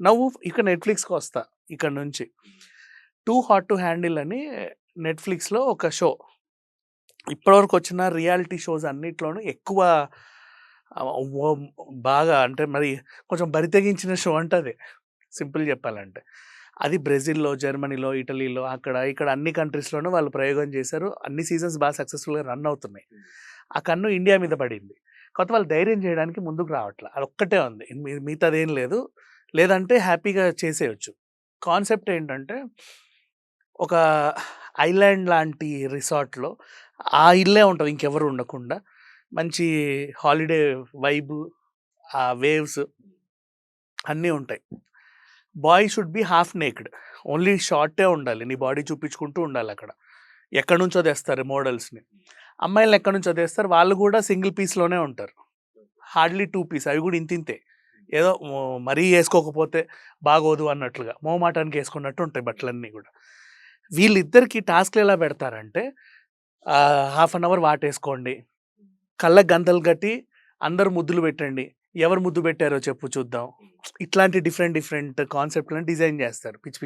నవ్వు ఇక నెట్‌ఫ్లిక్స్‌కి వస్తా ఇక్కడ నుంచి. 'టూ హాట్ టు హ్యాండిల్' అని నెట్‌ఫ్లిక్స్‌లో ఒక షో. ఇప్పటివరకు వచ్చిన రియాలిటీ షోస్ అన్నిట్లోనూ ఎక్కువ ఆహ్, ఓ బాగా అంటే మరి కొంచెం బరి తెగించిన షో అంటే అదే. సింపుల్ చెప్పాలంటే. అది బ్రెజిల్‌లో, జర్మనీలో, ఇటలీలో అక్కడ, ఇక్కడ అన్ని కంట్రీస్‌లోనూ వాళ్ళు ప్రయోగం చేశారు. అన్ని సీజన్స్ బాగా సక్సెస్‌ఫుల్‌గా రన్ అవుతున్నాయి. ఆ కన్ను ఇండియా మీద పడింది. కాకపోతే వాళ్ళు ధైర్యం చేయడానికి ముందుకు రావట్ల. అదొక్కటే ఉంది. మిగతాదేం లేదు. లేదంటే హ్యాపీగా చేసేయొచ్చు. కాన్సెప్ట్ ఏంటంటే ఒక ఐలాండ్ లాంటి రిసార్ట్‌లో ఆ ఇల్లే ఉంటది. ఇంకెవరు ఉండకుండా. మంచి హాలిడే వైబు, ఆ వేవ్స్ అన్నీ ఉంటాయి. Boy should be half naked. Only షార్టే ఉండాలి. నీ బాడీ చూపించుకుంటూ ఉండాలక్కడ. ఎక్కడి నుంచో తెస్తారు మోడల్స్‌ని. అమ్మాయిలని ఎక్కడి నుంచో తెస్తారు. వాళ్ళు కూడా సింగిల్ పీస్‌లోనే ఉంటారు. హార్డ్‌లీ 2 పీస్ అవి కూడా ఇంతింతే. ఏదో మరీ ఏసుకోకపోతే బాగోదు అన్నట్లుగా. మొహమాటానికి ఏసుకున్నట్టు ఉంటాయి బట్టలన్నీ గూడా. వీళ్ళిద్దరికీ టాస్క్‌లు ఎలా పెడతారంటే హాఫ్ అన్ అవర్ వాటేసుకోండి. కళ్ళకి గంతలు కట్టి అందరూ ముద్దులు పెట్టండి. ఎవరు ముద్దు పెట్టారో చెప్పు చూద్దాం. ఇట్లాంటి డిఫరెంట్ డిఫరెంట్ కాన్సెప్ట్‌లను డిజైన్ చేస్తారు. పిచ్చి